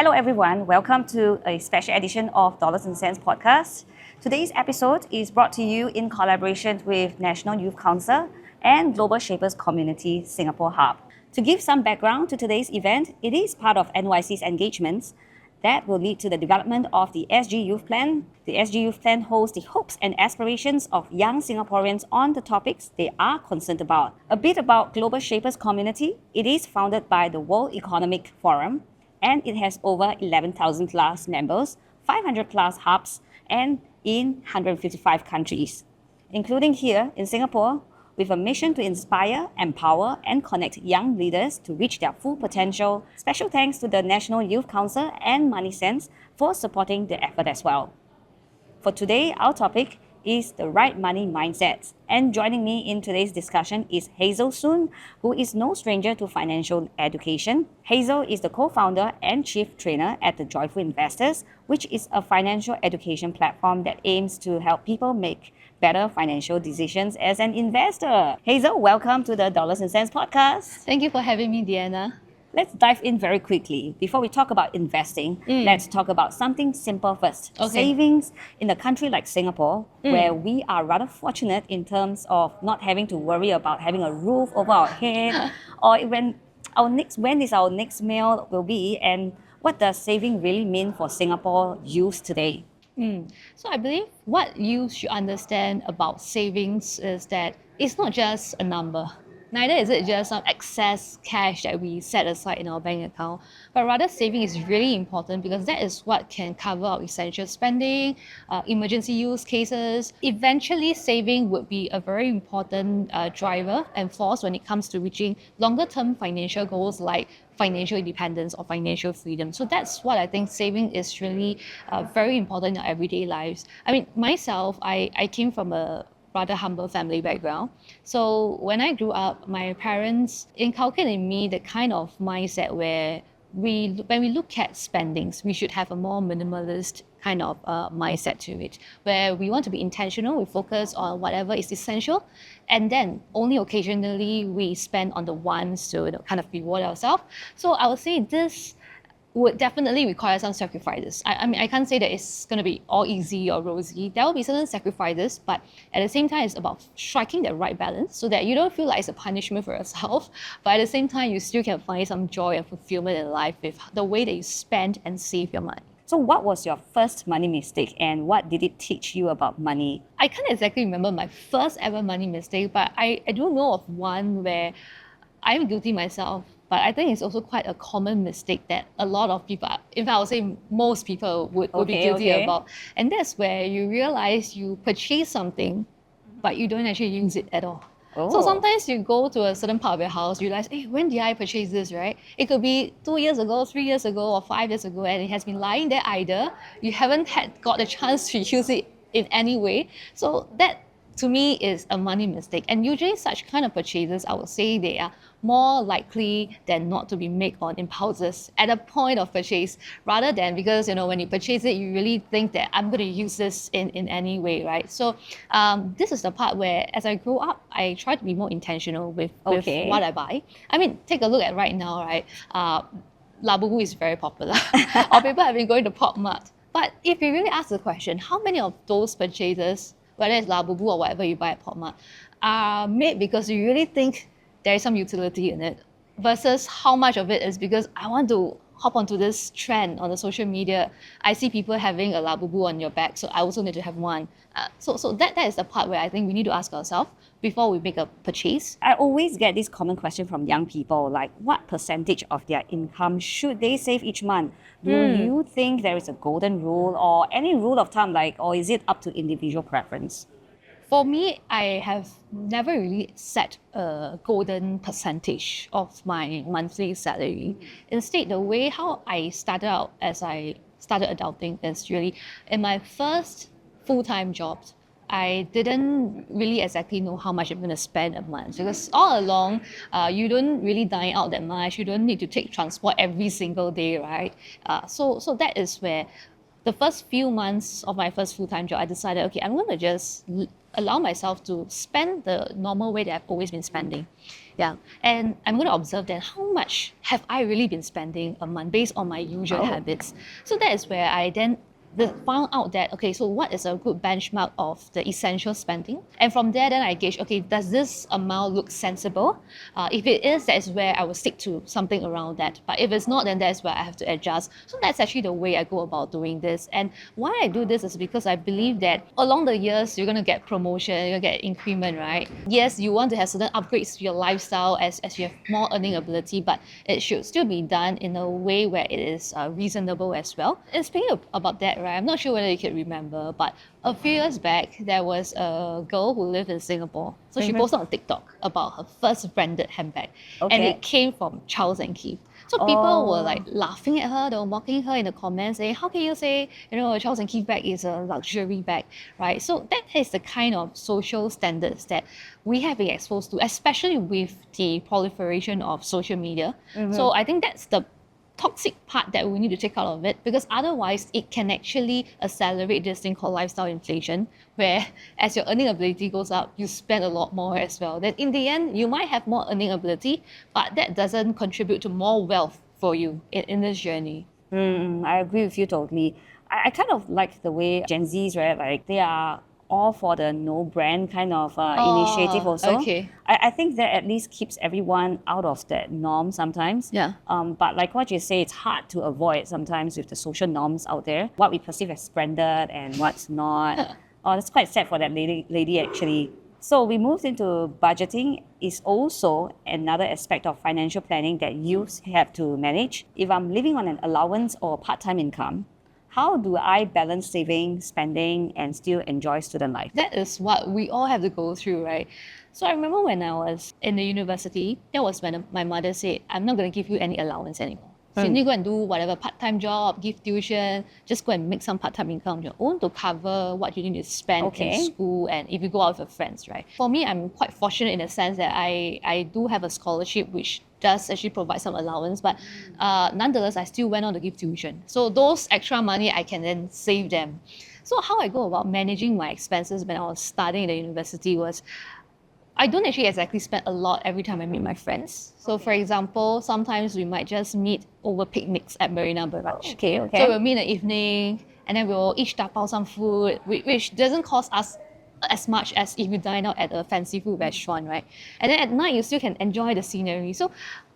Hello everyone, welcome to a special edition of Dollars and Cents podcast. Today's episode is brought to you in collaboration with National Youth Council and Global Shapers Community Singapore Hub. To give some background to today's event, it is part of NYC's engagements that will lead to the development of the SG Youth Plan. The SG Youth Plan holds the hopes and aspirations of young Singaporeans on the topics they are concerned about. A bit about Global Shapers Community. It is founded by the World Economic Forum and it has over 11,000 plus members, 500 plus hubs, and in 155 countries, including here in Singapore, with a mission to inspire, empower, and connect young leaders to reach their full potential. Special thanks to the National Youth Council and MoneySense for supporting the effort as well. For today, our topic is the right money mindset. And joining me in today's discussion is Hazelle Soon, who is no stranger to financial education. Hazel is the co-founder and chief trainer at the Joyful Investors, which is a financial education platform that aims to help people make better financial decisions as an investor. Hazel, welcome to the Dollars and Cents podcast. Thank you for having me, Deanna. Let's dive in very quickly. Before we talk about investing, let's talk about something simple first. Okay. Savings in a country like Singapore, where we are rather fortunate in terms of not having to worry about having a roof over our head, or when is our next meal will be, and what does saving really mean for Singapore youth today? So I believe what you should understand about savings is that it's not just a number. Neither is it just some excess cash that we set aside in our bank account, but rather saving is really important because that is what can cover our essential spending, emergency use cases. Eventually, saving would be a very important driver and force when it comes to reaching longer-term financial goals like financial independence or financial freedom. So that's what I think saving is really very important in our everyday lives. I mean, myself, I came from a rather humble family background. So when I grew up, my parents inculcated in me the kind of mindset where when we look at spendings, we should have a more minimalist kind of mindset to it, where we want to be intentional, we focus on whatever is essential, and then only occasionally we spend on the ones to kind of reward ourselves. So I would say this would definitely require some sacrifices. I mean, I can't say that it's going to be all easy or rosy. There will be certain sacrifices, but at the same time, it's about striking the right balance so that you don't feel like it's a punishment for yourself, but at the same time, you still can find some joy and fulfillment in life with the way that you spend and save your money. So what was your first money mistake and what did it teach you about money? I can't exactly remember my first ever money mistake, but I do know of one where I'm guilty myself. But I think it's also quite a common mistake that a lot of people, in fact, I would say most people would be guilty about. And that's where you realize you purchase something, but you don't actually use it at all. So sometimes you go to a certain part of your house, you realize, hey, when did I purchase this, right? It could be 2 years ago, 3 years ago, or 5 years ago, and it has been lying there either. You haven't got a chance to use it in any way. So that, to me, is a money mistake. And usually such kind of purchases, I would say they are more likely than not to be made on impulses at a point of purchase, rather than because, when you purchase it, you really think that I'm going to use this in any way, right? So this is the part where, as I grew up, I try to be more intentional with what I buy. I mean, take a look at right now, right? Labubu is very popular. Or people have been going to Pop Mart. But if you really ask the question, how many of those purchases, whether it's Labubu or whatever you buy at Pop Mart, are made because you really think there is some utility in it, versus how much of it is because I want to hop onto this trend on the social media. I see people having a Labubu on your back, so I also need to have one. So that is the part where I think we need to ask ourselves before we make a purchase. I always get this common question from young people, like what percentage of their income should they save each month? Do you think there is a golden rule or any rule of thumb, or is it up to individual preference? For me, I have never really set a golden percentage of my monthly salary. Instead, the way how I started out as I started adulting is really in my first full-time job, I didn't really exactly know how much I'm going to spend a month because all along, you don't really dine out that much. You don't need to take transport every single day, right? So that is where the first few months of my first full-time job, I decided, okay, I'm going to just allow myself to spend the normal way that I've always been spending. Yeah, and I'm going to observe then how much have I really been spending a month based on my usual habits. So that is where I then found out that, okay, so what is a good benchmark of the essential spending? And from there, then I gauge, okay, does this amount look sensible? If it is, that is where I will stick to something around that. But if it's not, then that's where I have to adjust. So that's actually the way I go about doing this. And why I do this is because I believe that along the years, you're going to get promotion, you're going to get increment, right? Yes, you want to have certain upgrades to your lifestyle as you have more earning ability, but it should still be done in a way where it is reasonable as well. And speaking about that, right, I'm not sure whether you can remember, but a few years back, there was a girl who lived in Singapore. So she posted on TikTok about her first branded handbag. And it came from Charles & Keith. So people were like laughing at her, they were mocking her in the comments, saying, how can you say, a Charles & Keith bag is a luxury bag, right? So that is the kind of social standards that we have been exposed to, especially with the proliferation of social media. So I think that's the toxic part that we need to take out of it, because otherwise it can actually accelerate this thing called lifestyle inflation, where as your earning ability goes up, you spend a lot more as well. Then in the end, you might have more earning ability, but that doesn't contribute to more wealth for you in this journey. I agree with you totally. I kind of like the way Gen Zs, right, like they are all for the no brand kind of initiative also. Okay. I think that at least keeps everyone out of that norm sometimes. Yeah. But like what you say, it's hard to avoid sometimes with the social norms out there, what we perceive as branded and what's not. That's quite sad for that lady actually. So we moved into budgeting is also another aspect of financial planning that youths have to manage. If I'm living on an allowance or part-time income, how do I balance saving, spending, and still enjoy student life? That is what we all have to go through, right? So I remember when I was in the university, that was when my mother said, I'm not going to give you any allowance anymore. So you need to go and do whatever part-time job, give tuition, just go and make some part-time income on your own to cover what you need to spend in school and if you go out with your friends, right? For me, I'm quite fortunate in the sense that I do have a scholarship which does actually provide some allowance, but nonetheless, I still went on to give tuition. So those extra money, I can then save them. So how I go about managing my expenses when I was studying at the university was, I don't actually exactly spend a lot every time I meet my friends. So for example, sometimes we might just meet over picnics at Marina Barrage. Okay. So we'll meet in the evening and then we'll each tapao some food, which doesn't cost us as much as if you dine out at a fancy food restaurant, right? And then at night, you still can enjoy the scenery. So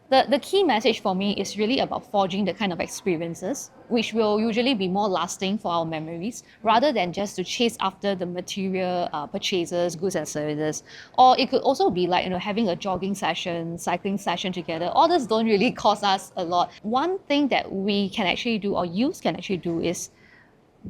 the key message for me is really about forging the kind of experiences which will usually be more lasting for our memories rather than just to chase after the material purchases, goods and services. Or it could also be like, having a jogging session, cycling session together. All this don't really cost us a lot. One thing that we can actually do or youth can actually do is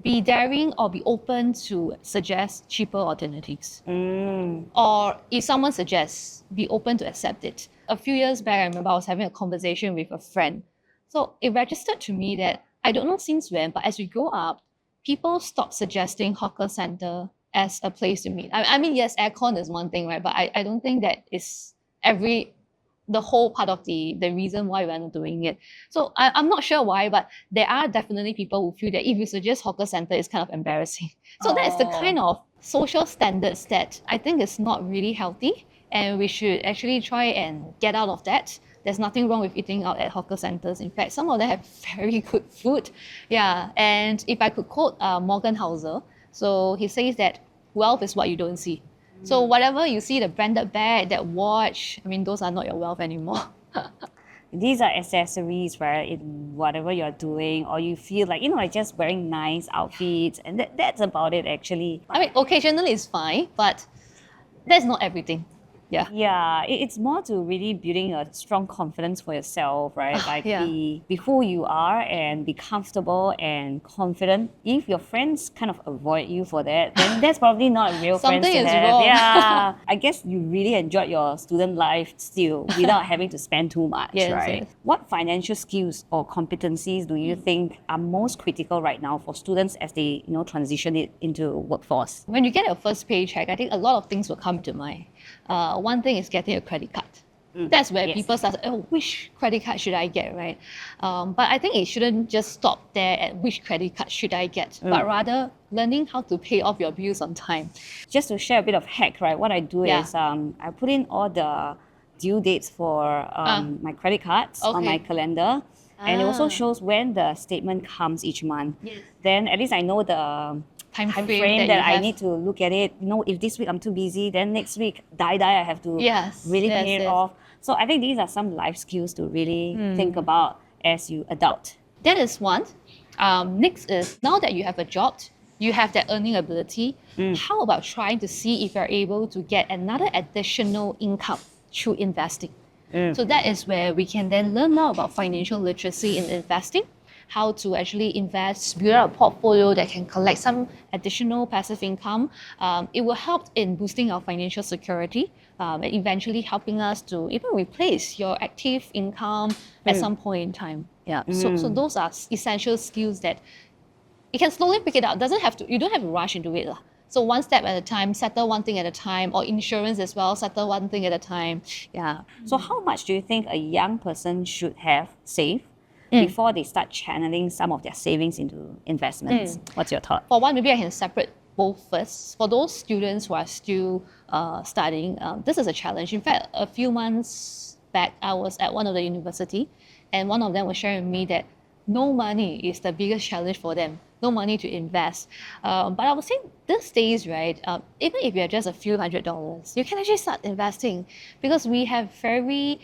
be daring or be open to suggest cheaper alternatives. Or if someone suggests, be open to accept it. A few years back, I remember I was having a conversation with a friend. So it registered to me that, I don't know since when, but as we grow up, people stop suggesting hawker center as a place to meet. I mean, yes, aircon is one thing, right? But I don't think that is the whole part of the reason why we're not doing it. So I'm not sure why, but there are definitely people who feel that if you suggest hawker center, it's kind of embarrassing. So that's the kind of social standards that I think is not really healthy, and we should actually try and get out of that. There's nothing wrong with eating out at hawker centers. In fact, some of them have very good food. Yeah, and if I could quote Morgan Housel, so he says that wealth is what you don't see. So whatever you see, the branded bag, that watch, I mean, those are not your wealth anymore. These are accessories, right, in whatever you're doing, or you feel like, like just wearing nice outfits, and that's about it actually. I mean, occasionally it's fine, but that's not everything. Yeah, it's more to really building a strong confidence for yourself, right? Like be who you are and be comfortable and confident. If your friends kind of avoid you for that, then that's probably not real friends to have. Something is wrong. Yeah, I guess you really enjoyed your student life still without having to spend too much, right? Yes. What financial skills or competencies do you think are most critical right now for students as they transition it into workforce? When you get your first paycheck, I think a lot of things will come to mind. One thing is getting a credit card. That's where people start, which credit card should I get, right? But I think it shouldn't just stop there at which credit card should I get, but rather learning how to pay off your bills on time. Just to share a bit of hack, right? What I do is I put in all the due dates for my credit cards on my calendar. And it also shows when the statement comes each month. Yes. Then at least I know the Time frame frame that you I have. need to look at it. If this week I'm too busy, then next week, I have to really pay it off. So I think these are some life skills to really think about as you adult. That is one. Next is, now that you have a job, you have that earning ability, how about trying to see if you're able to get another additional income through investing? So that is where we can then learn more about financial literacy in investing, how to actually invest, build out a portfolio that can collect some additional passive income. It will help in boosting our financial security, and eventually helping us to even replace your active income at some point in time. Yeah. So those are essential skills that you can slowly pick it up. You don't have to rush into it. So one step at a time, settle one thing at a time, or insurance as well, settle one thing at a time. Yeah. So how much do you think a young person should have saved before they start channeling some of their savings into investments? What's your thought? For one, maybe I can separate both first. For those students who are still studying, this is a challenge. In fact, a few months back, I was at one of the university, and one of them was sharing with me that no money is the biggest challenge for them. No money to invest. But I would say these days, right, even if you're just a few $100s, you can actually start investing, because we have very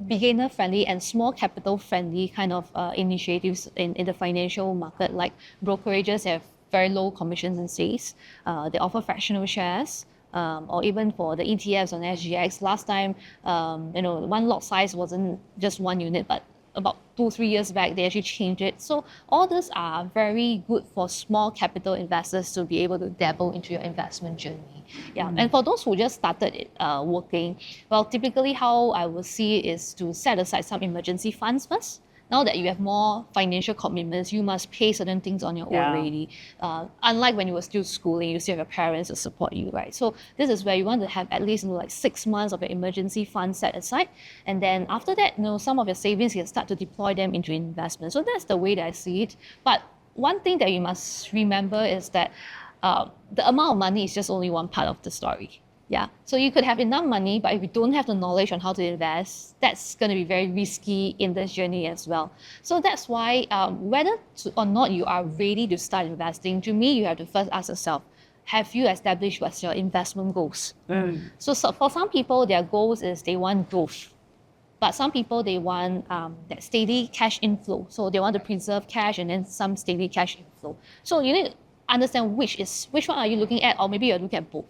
beginner-friendly and small capital-friendly kind of initiatives in the financial market. Like brokerages have very low commissions and fees. They offer fractional shares. Or even for the ETFs on SGX. Last time, one lot size wasn't just one unit, but about 2-3 years back, they actually changed it. So all these are very good for small capital investors to be able to dabble into your investment journey. Yeah, and for those who just started working, well, typically how I will see it is to set aside some emergency funds first. Now that you have more financial commitments, you must pay certain things on your own already. Unlike when you were still schooling, you still have your parents to support you, right? So this is where you want to have at least like 6 months of your emergency fund set aside. And then after that, some of your savings, you can start to deploy them into investment. So that's the way that I see it. But one thing that you must remember is that the amount of money is just only one part of the story. Yeah, so you could have enough money, but if you don't have the knowledge on how to invest, that's going to be very risky in this journey as well. So that's why whether or not you are ready to start investing, to me, you have to first ask yourself, have you established what's your investment goals? So for some people, their goals is they want growth. But some people, they want that steady cash inflow. So they want to preserve cash and then some steady cash inflow. So you need to understand which one are you looking at, or maybe you're looking at both.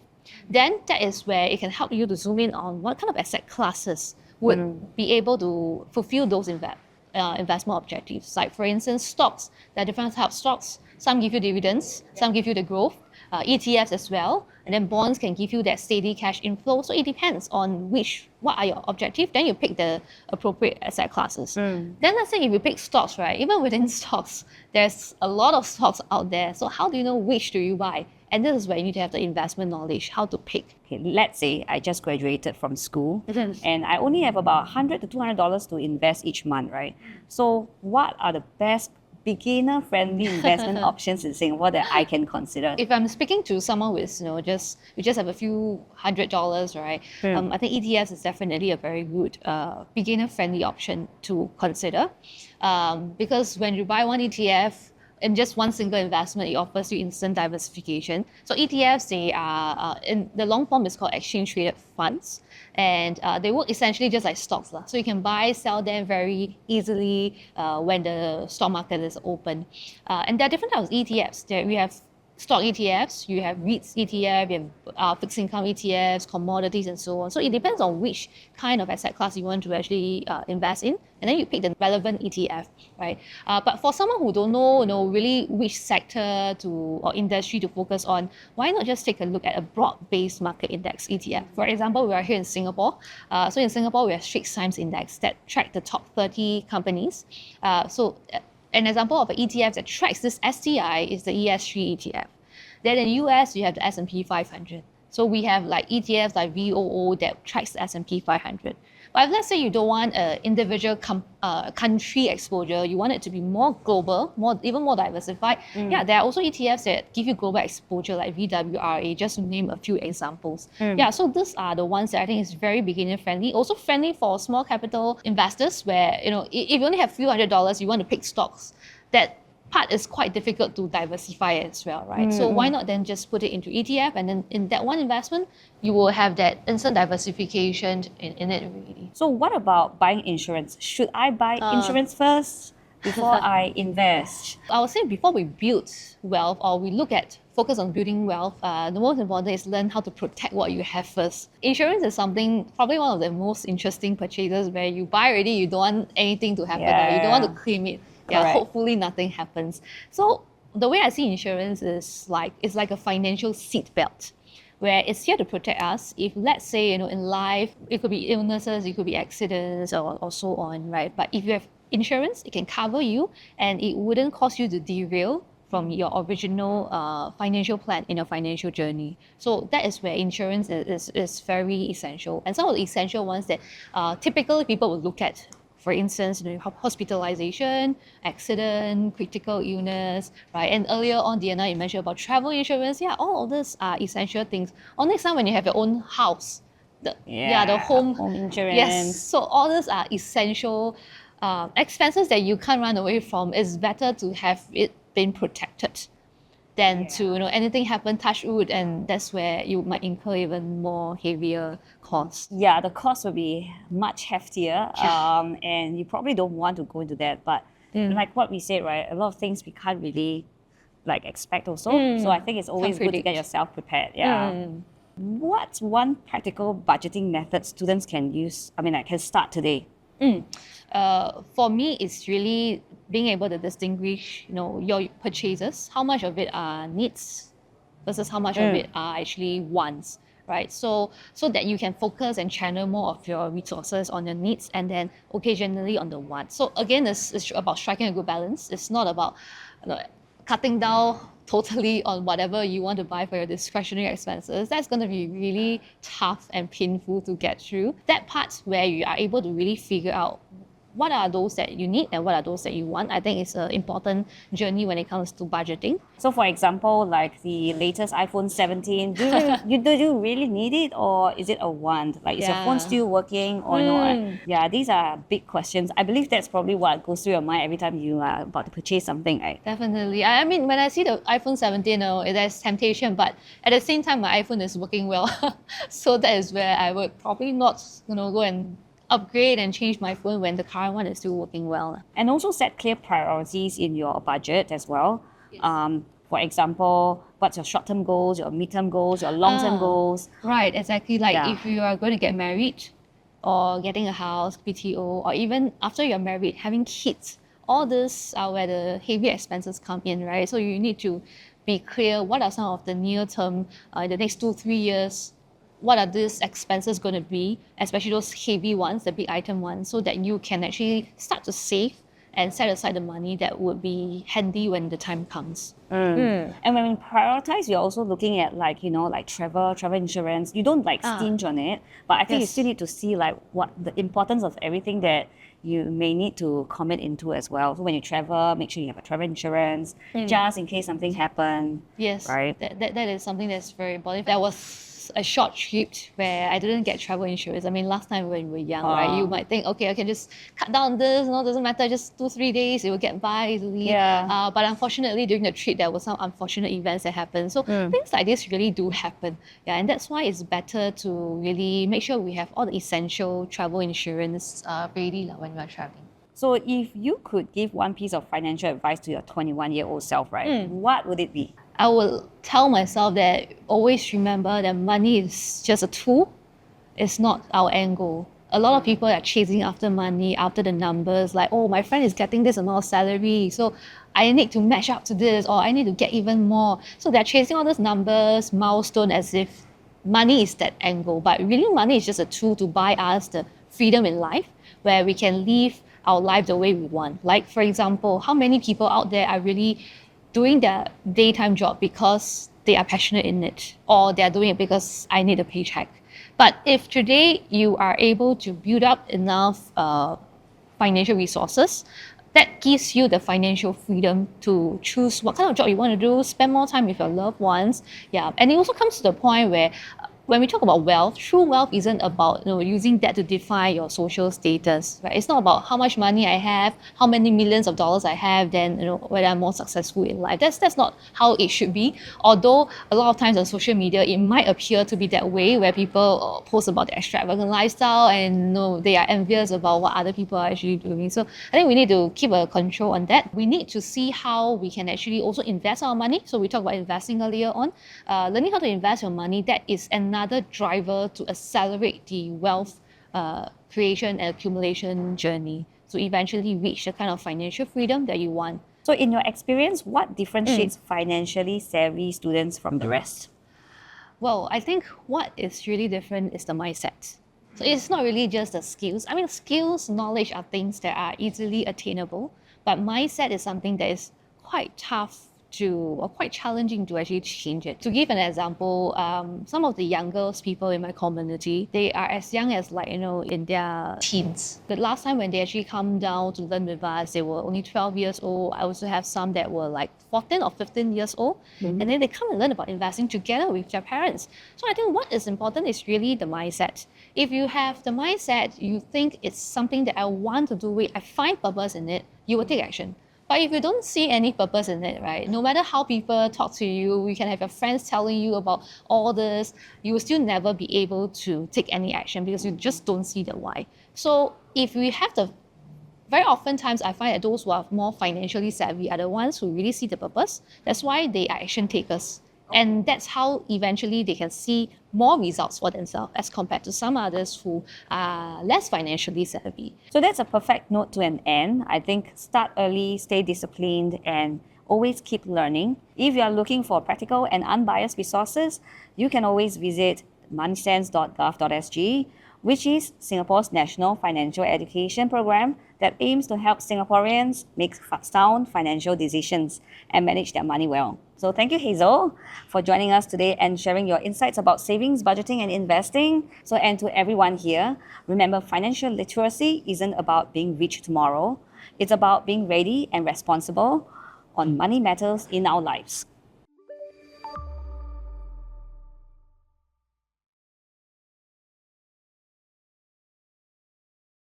Then that is where it can help you to zoom in on what kind of asset classes would be able to fulfill those investment objectives. Like for instance, stocks. There are different types of stocks. Some give you dividends, some give you the growth, ETFs as well, and then bonds can give you that steady cash inflow. So it depends on what are your objectives. Then you pick the appropriate asset classes. Then let's say if you pick stocks, right? Even within stocks, there's a lot of stocks out there. So how do you know which do you buy? And this is where you need to have the investment knowledge, how to pick. Okay, let's say I just graduated from school and I only have about $100 to $200 to invest each month, right? So what are the best beginner-friendly investment options in Singapore that I can consider? If I'm speaking to someone with, you just have a few $100, right? I think ETFs is definitely a very good beginner-friendly option to consider, because when you buy one ETF, in just one single investment, it offers you instant diversification. So ETFs, they are, in the long form is called exchange traded funds, and they work essentially just like stocks. So you can buy, sell them very easily when the stock market is open. And there are different types of ETFs. We have stock ETFs, you have REITs ETF, you have fixed income ETFs, commodities, and so on. So it depends on which kind of asset class you want to actually invest in, and then you pick the relevant ETF, right? But for someone who don't know, really which sector or industry to focus on, why not just take a look at a broad-based market index ETF? For example, we are here in Singapore. So in Singapore, we have Straits Times Index that track the top 30 companies. An example of an ETF that tracks this STI is the ESG ETF. Then in US, you have the S&P 500. So we have like ETFs like VOO that tracks the S&P 500. But if let's say you don't want an individual country exposure, you want it to be more global, even more diversified, yeah, there are also ETFs that give you global exposure like VWRA, just to name a few examples. Yeah, so these are the ones that I think is very beginner friendly, also friendly for small capital investors where, if you only have a few $100, you want to pick stocks, that part is quite difficult to diversify as well, right? So why not then just put it into ETF, and then in that one investment, you will have that instant diversification in it really. So what about buying insurance? Should I buy insurance first before I invest? I would say before we build wealth or we focus on building wealth, the most important is learn how to protect what you have first. Insurance is probably one of the most interesting purchases where you buy already, you don't want anything to happen, or you don't want to claim it. Yeah, Correct. hopefully nothing happens. So the way I see insurance is it's like a financial seatbelt, where it's here to protect us. If let's say, in life, it could be illnesses, it could be accidents or so on, right? But if you have insurance, it can cover you and it wouldn't cause you to derail from your original financial plan in your financial journey. So that is where insurance is very essential. And some of the essential ones that typically people would look at, for instance, hospitalization, accident, critical illness, right? And earlier on, Deanna, you mentioned about travel insurance. Yeah, all of these are essential things. Or next time when you have your own house, the home insurance. Yes, so all these are essential expenses that you can't run away from. It's better to have it been protected than to anything happen, touch wood, and that's where you might incur even more heavier costs. Yeah, the cost will be much heftier, and you probably don't want to go into that. But like what we said, right, a lot of things we can't really expect also. So I think it's always good to get yourself prepared. Yeah. What's one practical budgeting method students can use? Can start today. For me, it's really being able to distinguish, your purchases, how much of it are needs versus how much of it are actually wants, right? So that you can focus and channel more of your resources on your needs and then occasionally on the wants. So again, it's about striking a good balance. It's not about cutting down totally on whatever you want to buy for your discretionary expenses. That's going to be really tough and painful to get through. That part where you are able to really figure out what are those that you need and what are those that you want, I think it's an important journey when it comes to budgeting. So for example, like the latest iPhone 17, do you really need it, or is it a want? Is your phone still working or not? Yeah, these are big questions. I believe that's probably what goes through your mind every time you are about to purchase something, right? Definitely. I mean, when I see the iPhone 17, there's temptation, but at the same time, my iPhone is working well. So that is where I would probably not go and upgrade and change my phone when the current one is still working well. And also set clear priorities in your budget as well. Yes. For example, what's your short-term goals, your mid-term goals, your long-term goals? Right, exactly. If you are going to get married or getting a house, BTO, or even after you're married, having kids, all this are where the heavy expenses come in, right? So you need to be clear what are some of the near-term, the next 2-3 years, what are these expenses going to be, especially those heavy ones, the big item ones, so that you can actually start to save and set aside the money that would be handy when the time comes. And when we prioritize, you're also looking at travel insurance. You don't stinge on it, but I think you still need to see what the importance of everything that you may need to commit into as well. So when you travel, make sure you have a travel insurance just in case something happens. Yes, right. That is something that's very important. There was a short trip where I didn't get travel insurance. I mean, last time when we were young, right, you might think, okay, I can just cut down this, doesn't matter, just 2-3 days, it will get by easily. Yeah. But unfortunately, during the trip, there were some unfortunate events that happened. So things like this really do happen. Yeah, and that's why it's better to really make sure we have all the essential travel insurance ready when we are traveling. So if you could give one piece of financial advice to your 21-year-old self, right, what would it be? I will tell myself that always remember that money is just a tool. It's not our end goal. A lot of people are chasing after money, after the numbers, my friend is getting this amount of salary, so I need to match up to this, or I need to get even more. So they're chasing all those numbers, milestone, as if money is that end goal. But really, money is just a tool to buy us the freedom in life, where we can live our life the way we want. For example, how many people out there are really doing their daytime job because they are passionate in it, or they're doing it because I need a paycheck? But if today you are able to build up enough financial resources, that gives you the financial freedom to choose what kind of job you want to do, spend more time with your loved ones. Yeah, and it also comes to the point where when we talk about wealth, true wealth isn't about using that to define your social status, right? It's not about how much money I have, how many millions of dollars I have, then whether I'm more successful in life. That's not how it should be. Although a lot of times on social media, it might appear to be that way, where people post about their extravagant lifestyle and they are envious about what other people are actually doing. So I think we need to keep a control on that. We need to see how we can actually also invest our money. So we talked about investing earlier on. Learning how to invest your money, that is another driver to accelerate the wealth creation and accumulation journey to eventually reach the kind of financial freedom that you want. So in your experience, what differentiates financially savvy students from the rest? Well, I think what is really different is the mindset. So it's not really just the skills. I mean, skills, knowledge are things that are easily attainable, but mindset is something that is quite tough or quite challenging to actually change it. To give an example, some of the youngest people in my community, they are as young as in their teens. The last time when they actually come down to learn with us, they were only 12 years old. I also have some that were like 14 or 15 years old. And then they come and learn about investing together with their parents. So I think what is important is really the mindset. If you have the mindset, you think it's something that I want to do it, I find purpose in it, you will take action. But if you don't see any purpose in it, right, no matter how people talk to you, you can have your friends telling you about all this, you will still never be able to take any action because you just don't see the why. So if we have very oftentimes I find that those who are more financially savvy are the ones who really see the purpose. That's why they are action takers. And that's how eventually they can see more results for themselves as compared to some others who are less financially savvy. So that's a perfect note to an end. I think start early, stay disciplined, and always keep learning. If you are looking for practical and unbiased resources, you can always visit MoneySense.Sg, which is Singapore's national financial education program that aims to help Singaporeans make sound financial decisions and manage their money well. So thank you, Hazel, for joining us today and sharing your insights about savings, budgeting, and investing. So, and to everyone here, remember, financial literacy isn't about being rich tomorrow. It's about being ready and responsible on money matters in our lives.